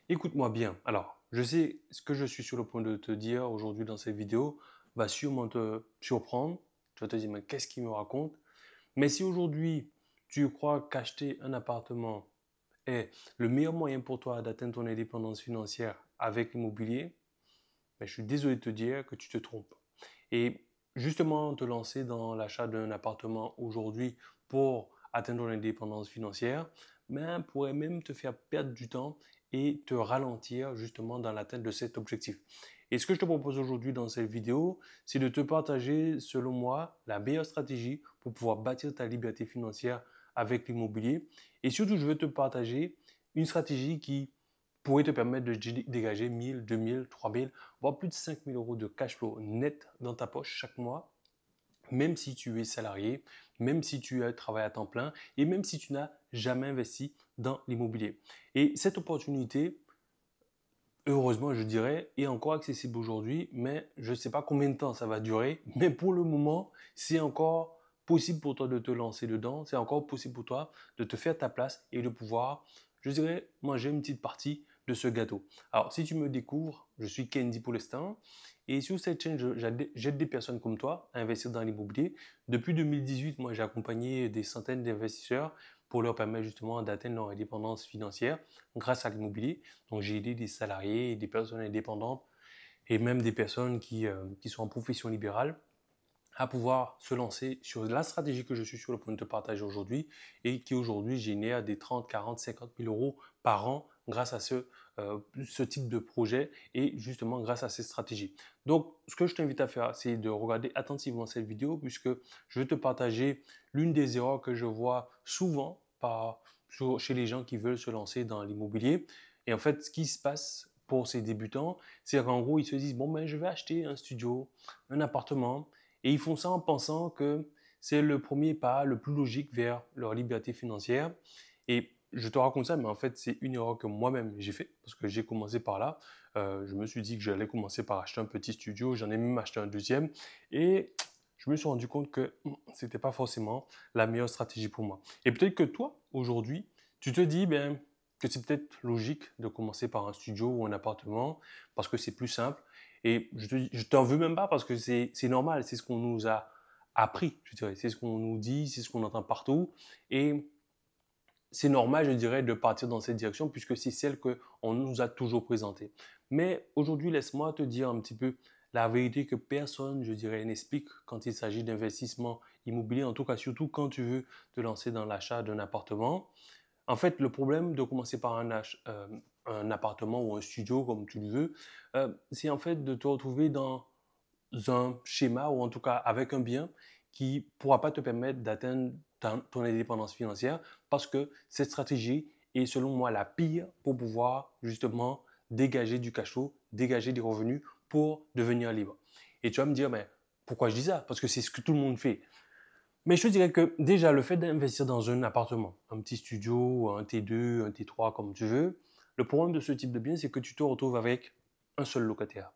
Écoute-moi bien. Alors, je sais ce que je suis sur le point de te dire aujourd'hui dans cette vidéo va sûrement te surprendre. Tu vas te dire, mais qu'est-ce qu'il me raconte? Mais si aujourd'hui tu crois qu'acheter un appartement est le meilleur moyen pour toi d'atteindre ton indépendance financière avec l'immobilier, ben, je suis désolé de te dire que tu te trompes. Et justement, te lancer dans l'achat d'un appartement aujourd'hui pour atteindre l'indépendance financière, ben, pourrait même te faire perdre du temps et te ralentir justement dans l'atteinte de cet objectif. Et ce que je te propose aujourd'hui dans cette vidéo, c'est de te partager, selon moi, la meilleure stratégie pour pouvoir bâtir ta liberté financière avec l'immobilier. Et surtout, je veux te partager une stratégie qui pourrait te permettre de dégager 1000, 2000, 3000, voire plus de 5000 euros de cash flow net dans ta poche chaque mois, même si tu es salarié, même si tu travailles à temps plein et même si tu n'as jamais investi dans l'immobilier. Et cette opportunité, heureusement, je dirais, est encore accessible aujourd'hui, mais je ne sais pas combien de temps ça va durer. Mais pour le moment, c'est encore possible pour toi de te lancer dedans. C'est encore possible pour toi de te faire ta place et de pouvoir, je dirais, manger une petite partie de ce gâteau. Alors, si tu me découvres, je suis Candy pour l'instant. Et sur cette chaîne, j'aide des personnes comme toi à investir dans l'immobilier. Depuis 2018, moi, j'ai accompagné des centaines d'investisseurs pour leur permettre justement d'atteindre leur indépendance financière grâce à l'immobilier. Donc, j'ai aidé des salariés, des personnes indépendantes et même des personnes qui sont en profession libérale à pouvoir se lancer sur la stratégie que je suis sur le point de te partager aujourd'hui et qui aujourd'hui génère des 30, 40, 50 000 euros par an grâce à ce type de projet et justement grâce à ces stratégies. Donc, ce que je t'invite à faire, c'est de regarder attentivement cette vidéo puisque je vais te partager l'une des erreurs que je vois souvent chez les gens qui veulent se lancer dans l'immobilier. Et en fait, ce qui se passe pour ces débutants, c'est qu'en gros, ils se disent, bon, ben, je vais acheter un studio, un appartement, et ils font ça en pensant que c'est le premier pas le plus logique vers leur liberté financière. Et je te raconte ça, mais en fait, c'est une erreur que moi-même j'ai fait parce que j'ai commencé par là. Je me suis dit que j'allais commencer par acheter un petit studio. J'en ai même acheté un deuxième. Et je me suis rendu compte que c'était pas forcément la meilleure stratégie pour moi. Et peut-être que toi, aujourd'hui, tu te dis ben, que c'est peut-être logique de commencer par un studio ou un appartement parce que c'est plus simple. Et je t'en veux même pas parce que c'est normal, c'est ce qu'on nous a appris, je dirais. C'est ce qu'on nous dit, c'est ce qu'on entend partout. Et c'est normal, je dirais, de partir dans cette direction puisque c'est celle qu'on nous a toujours présentée. Mais aujourd'hui, laisse-moi te dire un petit peu la vérité que personne, je dirais, n'explique quand il s'agit d'investissement immobilier, en tout cas surtout quand tu veux te lancer dans l'achat d'un appartement. En fait, le problème de commencer par un appartement ou un studio, comme tu le veux, c'est en fait de te retrouver dans un schéma ou en tout cas avec un bien qui pourra pas te permettre d'atteindre ton indépendance financière parce que cette stratégie est selon moi la pire pour pouvoir justement dégager du cash flow, dégager des revenus pour devenir libre. Et tu vas me dire, mais pourquoi je dis ça? Parce que c'est ce que tout le monde fait. Mais je te dirais que déjà, le fait d'investir dans un appartement, un petit studio, un T2, un T3, comme tu veux, le problème de ce type de bien, c'est que tu te retrouves avec un seul locataire.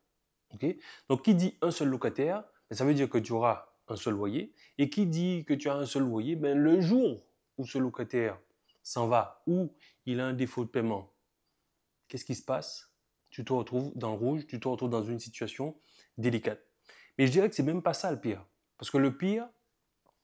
Ok. Donc, qui dit un seul locataire, ben, ça veut dire que tu auras un seul loyer. Et qui dit que tu as un seul loyer, ben, le jour où ce locataire s'en va ou il a un défaut de paiement, qu'est-ce qui se passe? Tu te retrouves dans le rouge, tu te retrouves dans une situation délicate. Mais je dirais que c'est même pas ça le pire. Parce que le pire,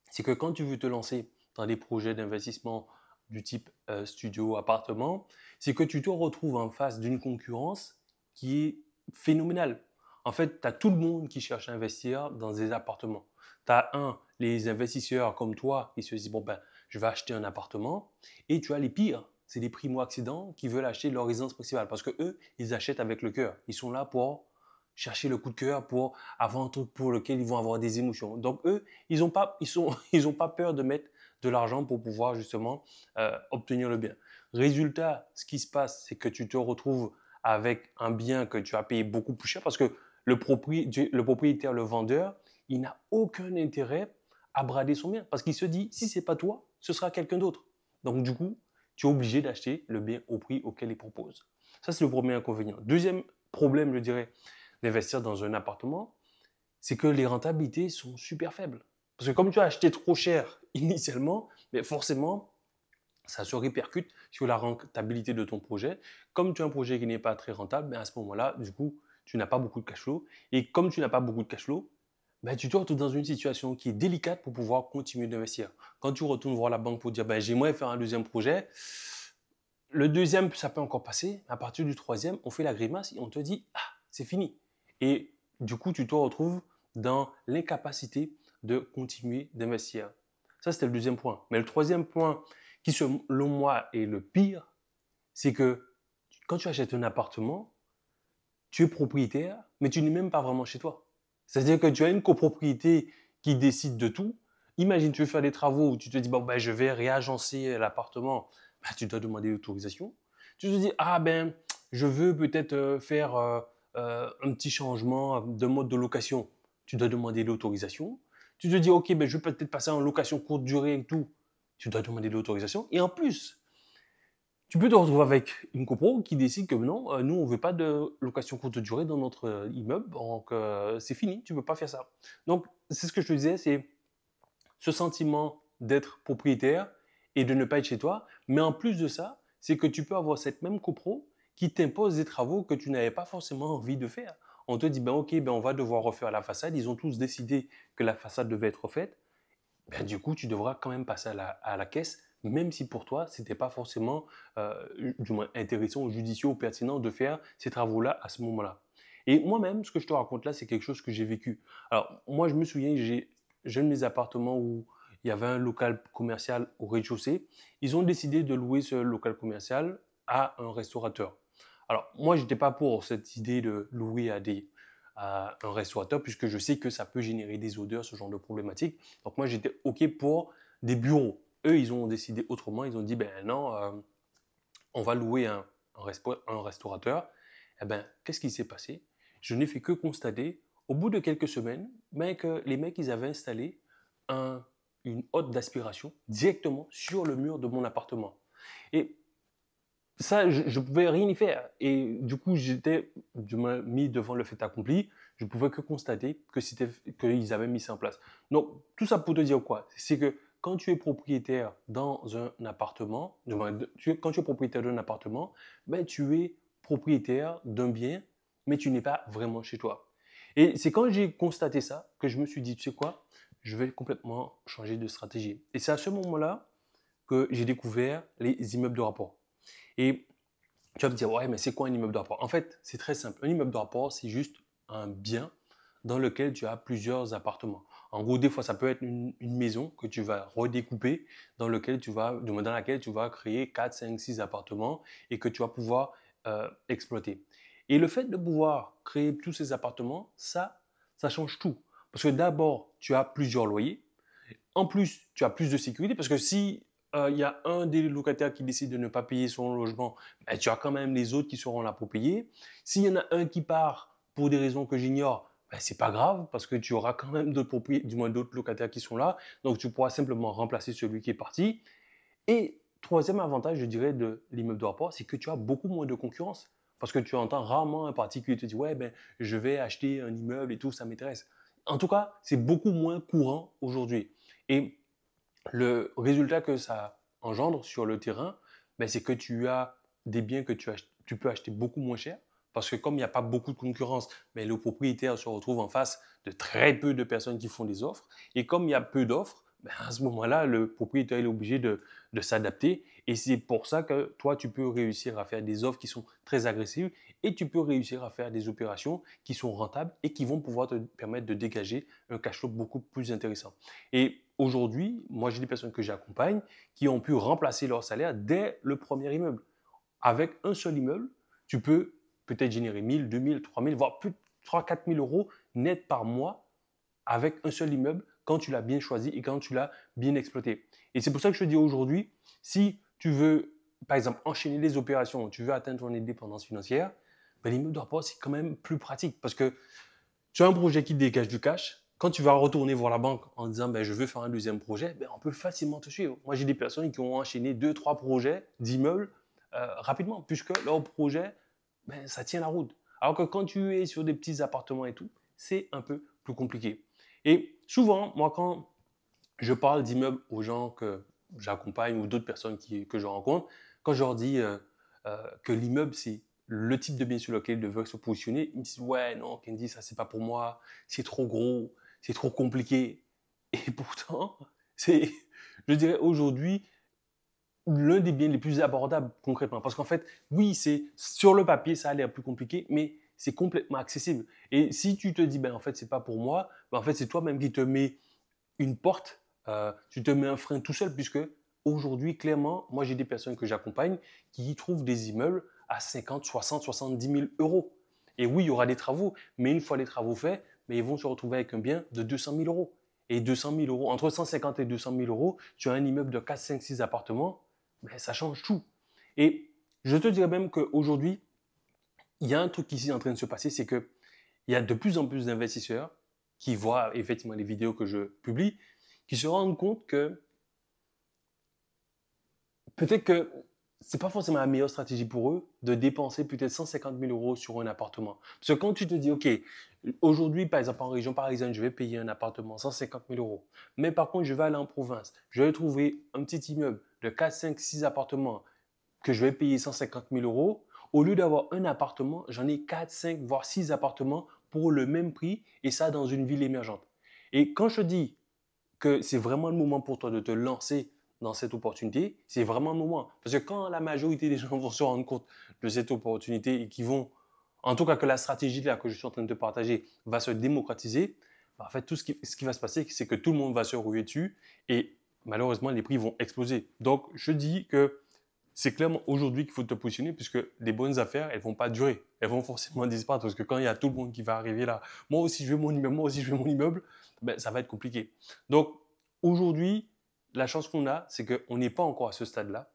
c'est que quand tu veux te lancer dans des projets d'investissement du type studio, appartement, c'est que tu te retrouves en face d'une concurrence qui est phénoménale. En fait, tu as tout le monde qui cherche à investir dans des appartements. Tu as les investisseurs comme toi qui se disent, bon ben, je vais acheter un appartement. Et tu as les pires, c'est les primo-accédants qui veulent acheter leur résidence principale parce que eux, ils achètent avec le cœur. Ils sont là pour chercher le coup de cœur, pour avoir un truc pour lequel ils vont avoir des émotions. Donc eux, ils ont pas peur de mettre de l'argent pour pouvoir justement obtenir le bien. Résultat, ce qui se passe, c'est que tu te retrouves avec un bien que tu as payé beaucoup plus cher parce que le propriétaire, le vendeur, il n'a aucun intérêt à brader son bien parce qu'il se dit, si c'est pas toi, ce sera quelqu'un d'autre. Donc du coup, tu es obligé d'acheter le bien au prix auquel il propose. Ça, c'est le premier inconvénient. Deuxième problème, je dirais, d'investir dans un appartement, c'est que les rentabilités sont super faibles. Parce que comme tu as acheté trop cher initialement, mais forcément, ça se répercute sur la rentabilité de ton projet. Comme tu as un projet qui n'est pas très rentable, ben à ce moment-là, du coup, tu n'as pas beaucoup de cash flow. Et comme tu n'as pas beaucoup de cash flow, ben tu te retrouves dans une situation qui est délicate pour pouvoir continuer d'investir. Quand tu retournes voir la banque pour dire ben, j'aimerais faire un deuxième projet, le deuxième, ça peut encore passer. À partir du troisième, on fait la grimace et on te dit ah, c'est fini. Et du coup, tu te retrouves dans l'incapacité de continuer d'investir. Ça, c'était le deuxième point. Mais le troisième point, qui selon moi est le pire, c'est que quand tu achètes un appartement, tu es propriétaire, mais tu n'es même pas vraiment chez toi. C'est-à-dire que tu as une copropriété qui décide de tout. Imagine, tu veux faire des travaux où tu te dis, bon, ben, je vais réagencer l'appartement. Ben, tu dois demander l'autorisation. Tu te dis, ah ben, je veux peut-être faire un petit changement de mode de location. Tu dois demander l'autorisation. Tu te dis, ok, ben, je vais peut-être passer en location courte durée et tout. Tu dois demander l'autorisation. Et en plus, tu peux te retrouver avec une copro qui décide que non, nous, on ne veut pas de location courte durée dans notre immeuble, donc c'est fini, tu ne peux pas faire ça. Donc, c'est ce que je te disais, c'est ce sentiment d'être propriétaire et de ne pas être chez toi. Mais en plus de ça, c'est que tu peux avoir cette même copro qui t'impose des travaux que tu n'avais pas forcément envie de faire. On te dit, ben ok, ben on va devoir refaire la façade. Ils ont tous décidé que la façade devait être refaite. Ben, du coup, tu devras quand même passer à la caisse, même si pour toi, ce n'était pas forcément du moins intéressant ou judicieux ou pertinent de faire ces travaux-là à ce moment-là. Et moi-même, ce que je te raconte là, c'est quelque chose que j'ai vécu. Alors, moi, je me souviens, j'ai un de mes appartements où il y avait un local commercial au rez-de-chaussée. Ils ont décidé de louer ce local commercial à un restaurateur. Alors, moi, je n'étais pas pour cette idée de louer à un restaurateur, puisque je sais que ça peut générer des odeurs, ce genre de problématiques. Donc, moi, j'étais OK pour des bureaux. Eux, ils ont décidé autrement. Ils ont dit, ben non, on va louer un restaurateur. Eh ben, qu'est-ce qui s'est passé? Je n'ai fait que constater, au bout de quelques semaines, ben, que les mecs, ils avaient installé une hotte d'aspiration directement sur le mur de mon appartement. Et ça, je pouvais rien y faire. Et du coup, j'étais mis devant le fait accompli. Je pouvais que constater qu'ils avaient mis ça en place. Donc, tout ça pour te dire quoi? C'est que quand tu es propriétaire dans un appartement, quand tu es propriétaire d'un appartement, ben, tu es propriétaire d'un bien, mais tu n'es pas vraiment chez toi. Et c'est quand j'ai constaté ça que je me suis dit, tu sais quoi? Je vais complètement changer de stratégie. Et c'est à ce moment-là que j'ai découvert les immeubles de rapport. Et tu vas me dire, ouais, mais c'est quoi un immeuble de rapport? En fait, c'est très simple. Un immeuble de rapport, c'est juste un bien dans lequel tu as plusieurs appartements. En gros, des fois, ça peut être une maison que tu vas redécouper, dans laquelle tu vas créer 4, 5, 6 appartements et que tu vas pouvoir exploiter. Et le fait de pouvoir créer tous ces appartements, ça change tout. Parce que d'abord, tu as plusieurs loyers. En plus, tu as plus de sécurité parce que si il y a un des locataires qui décide de ne pas payer son logement, ben, tu as quand même les autres qui seront là pour payer. S'il y en a un qui part pour des raisons que j'ignore, ben, c'est pas grave parce que tu auras quand même du moins d'autres locataires qui sont là. Donc tu pourras simplement remplacer celui qui est parti. Et troisième avantage, je dirais, de l'immeuble de rapport, c'est que tu as beaucoup moins de concurrence. Parce que tu entends rarement un particulier te dire ouais, ben, je vais acheter un immeuble et tout, ça m'intéresse. En tout cas, c'est beaucoup moins courant aujourd'hui. Et le résultat que ça engendre sur le terrain, ben, c'est que tu as des biens que tu peux acheter beaucoup moins cher. Parce que comme il n'y a pas beaucoup de concurrence, ben, le propriétaire se retrouve en face de très peu de personnes qui font des offres. Et comme il y a peu d'offres, ben, à ce moment-là, le propriétaire est obligé de s'adapter. Et c'est pour ça que toi, tu peux réussir à faire des offres qui sont très agressives et tu peux réussir à faire des opérations qui sont rentables et qui vont pouvoir te permettre de dégager un cash flow beaucoup plus intéressant. Et aujourd'hui, moi, j'ai des personnes que j'accompagne qui ont pu remplacer leur salaire dès le premier immeuble. Avec un seul immeuble, tu peux peut-être générer 1000, 2000, 3000, voire plus de 3 4 000 euros net par mois avec un seul immeuble quand tu l'as bien choisi et quand tu l'as bien exploité. Et c'est pour ça que je te dis aujourd'hui, si tu veux, par exemple, enchaîner les opérations, tu veux atteindre ton indépendance financière, ben, l'immeuble de rapport, c'est quand même plus pratique parce que tu as un projet qui dégage du cash. Quand tu vas retourner voir la banque en disant ben, je veux faire un deuxième projet, ben, on peut facilement te suivre. Moi, j'ai des personnes qui ont enchaîné 2, 3 projets d'immeubles rapidement, puisque leur projet, ben, ça tient la route. Alors que quand tu es sur des petits appartements et tout, c'est un peu plus compliqué. Et souvent, moi, quand je parle d'immeubles aux gens j'accompagne ou d'autres personnes que je rencontre, quand je leur dis que l'immeuble, c'est le type de bien sur lequel ils veulent se positionner, ils me disent ouais, non, Candy, ça c'est pas pour moi, c'est trop gros, c'est trop compliqué. Et pourtant, c'est, je dirais aujourd'hui, l'un des biens les plus abordables concrètement. Parce qu'en fait, oui, c'est sur le papier, ça a l'air plus compliqué, mais c'est complètement accessible. Et si tu te dis, ben en fait, c'est pas pour moi, ben en fait, c'est toi-même qui te mets une porte, tu te mets un frein tout seul, puisque aujourd'hui, clairement, moi, j'ai des personnes que j'accompagne qui trouvent des immeubles à 50, 60, 70 000 euros. Et oui, il y aura des travaux, mais une fois les travaux faits, mais ils vont se retrouver avec un bien de 200 000 euros. Et 200 000 euros, entre 150 et 200 000 euros, tu as un immeuble de 4, 5, 6 appartements, ben, ça change tout. Et je te dirais même qu'aujourd'hui, il y a un truc qui est en train de se passer, c'est qu'il y a de plus en plus d'investisseurs qui voient effectivement les vidéos que je publie, qui se rendent compte que peut-être que c'est pas forcément la meilleure stratégie pour eux de dépenser peut-être 150 000 euros sur un appartement. Parce que quand tu te dis, OK, aujourd'hui, par exemple, en région parisienne, je vais payer un appartement 150 000 euros. Mais par contre, je vais aller en province. Je vais trouver un petit immeuble de 4, 5, 6 appartements que je vais payer 150 000 euros. Au lieu d'avoir un appartement, j'en ai 4, 5, voire 6 appartements pour le même prix et ça dans une ville émergente. Et quand je dis que c'est vraiment le moment pour toi de te lancer dans cette opportunité, c'est vraiment le moment. Parce que quand la majorité des gens vont se rendre compte de cette opportunité et qui vont, en tout cas que la stratégie là que je suis en train de te partager va se démocratiser, en fait, tout ce qui va se passer, c'est que tout le monde va se ruer dessus et malheureusement, les prix vont exploser. Donc, je dis que c'est clairement aujourd'hui qu'il faut te positionner puisque les bonnes affaires, elles vont pas durer. Elles vont forcément disparaître parce que quand il y a tout le monde qui va arriver là, moi aussi je veux mon immeuble, moi aussi je veux mon immeuble, ben, ça va être compliqué. Donc aujourd'hui, la chance qu'on a, c'est qu'on n'est pas encore à ce stade-là.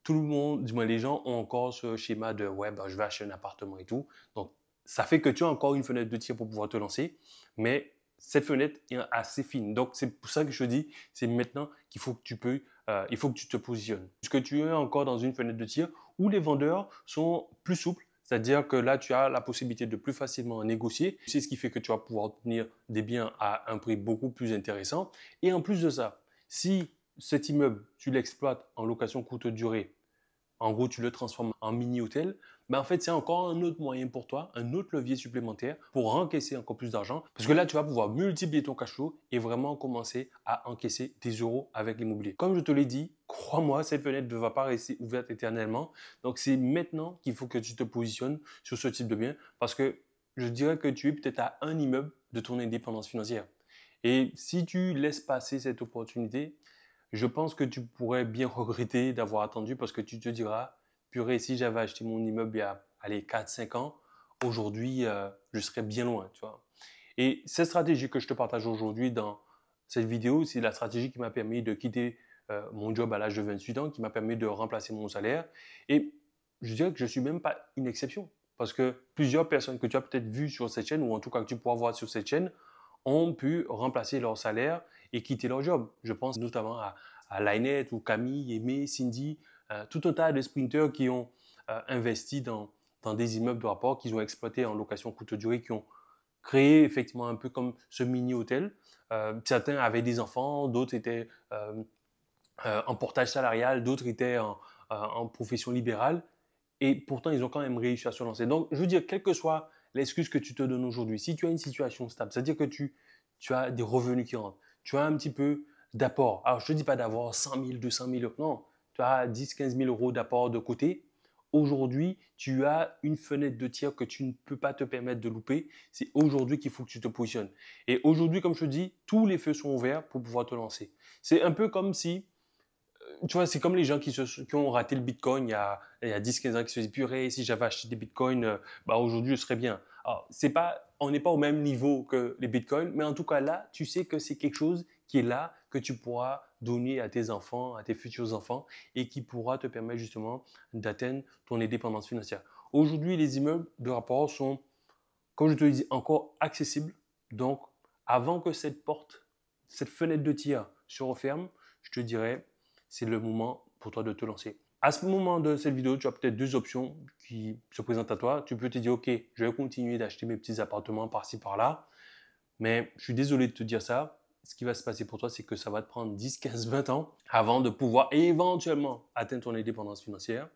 Tout le monde, du moins les gens ont encore ce schéma de ouais, ben, je vais acheter un appartement et tout. Donc ça fait que tu as encore une fenêtre de tir pour pouvoir te lancer, mais cette fenêtre est assez fine. Donc c'est pour ça que je dis, c'est maintenant qu'il faut que il faut que tu te positionnes. Puisque tu es encore dans une fenêtre de tir où les vendeurs sont plus souples, c'est-à-dire que là, tu as la possibilité de plus facilement négocier. C'est ce qui fait que tu vas pouvoir obtenir des biens à un prix beaucoup plus intéressant. Et en plus de ça, si cet immeuble, tu l'exploites en location courte durée, en gros, tu le transformes en mini-hôtel, mais en fait, c'est encore un autre moyen pour toi, un autre levier supplémentaire pour encaisser encore plus d'argent. Parce que là, tu vas pouvoir multiplier ton cash flow et vraiment commencer à encaisser des euros avec l'immobilier. Comme je te l'ai dit, crois-moi, cette fenêtre ne va pas rester ouverte éternellement. Donc, c'est maintenant qu'il faut que tu te positionnes sur ce type de bien parce que je dirais que tu es peut-être à un immeuble de ton indépendance financière. Et si tu laisses passer cette opportunité, je pense que tu pourrais bien regretter d'avoir attendu parce que tu te diras, purée, si j'avais acheté mon immeuble il y a allez, 4-5 ans, aujourd'hui, je serais bien loin. Tu vois. Et cette stratégie que je te partage aujourd'hui dans cette vidéo, c'est la stratégie qui m'a permis de quitter mon job à l'âge de 28 ans, qui m'a permis de remplacer mon salaire. Et je dirais que je ne suis même pas une exception parce que plusieurs personnes que tu as peut-être vues sur cette chaîne, ou en tout cas que tu pourras voir sur cette chaîne, ont pu remplacer leur salaire et quitter leur job. Je pense notamment à Lynette ou Camille, Aimé, Cindy, tout un tas de sprinters qui ont investi dans des immeubles de rapport qu'ils ont exploités en location courte durée, qui ont créé effectivement un peu comme ce mini-hôtel. Certains avaient des enfants, d'autres étaient en portage salarial, d'autres étaient en profession libérale. Et pourtant, ils ont quand même réussi à se lancer. Donc, je veux dire, quelle que soit l'excuse que tu te donnes aujourd'hui, si tu as une situation stable, c'est-à-dire que tu as des revenus qui rentrent, tu as un petit peu d'apport. Alors, je ne te dis pas d'avoir 100 000, 200 000 euros. Non, tu as 10, 15 000 euros d'apport de côté. Aujourd'hui, tu as une fenêtre de tir que tu ne peux pas te permettre de louper. C'est aujourd'hui qu'il faut que tu te positionnes. Et aujourd'hui, comme je te dis, tous les feux sont ouverts pour pouvoir te lancer. C'est un peu comme si tu vois, c'est comme les gens qui ont raté le Bitcoin il y a 10-15 ans, qui se disent, purée, si j'avais acheté des Bitcoins, bah aujourd'hui, je serais bien. Alors, on n'est pas au même niveau que les Bitcoins, mais en tout cas là, tu sais que c'est quelque chose qui est là, que tu pourras donner à tes enfants, à tes futurs enfants, et qui pourra te permettre justement d'atteindre ton indépendance financière. Aujourd'hui, les immeubles de rapport sont, comme je te le dis, encore accessibles. Donc, avant que cette porte, cette fenêtre de tir se referme, je te dirais, c'est le moment pour toi de te lancer. À ce moment de cette vidéo, tu as peut-être deux options qui se présentent à toi. Tu peux te dire, OK, je vais continuer d'acheter mes petits appartements par-ci, par-là. Mais je suis désolé de te dire ça. ce qui va se passer pour toi, c'est que ça va te prendre 10, 15, 20 ans avant de pouvoir éventuellement atteindre ton indépendance financière.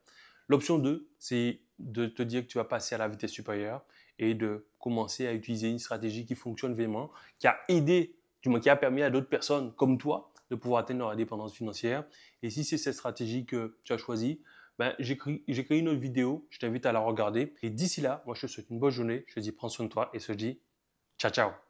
L'option 2, c'est de te dire que tu vas passer à la vitesse supérieure et de commencer à utiliser une stratégie qui fonctionne vraiment, qui a aidé, du moins qui a permis à d'autres personnes comme toi de pouvoir atteindre leur indépendance financière. Et si c'est cette stratégie que tu as choisie, ben, j'ai créé une autre vidéo, je t'invite à la regarder. Et d'ici là, moi je te souhaite une bonne journée, je te dis prends soin de toi et je te dis ciao ciao.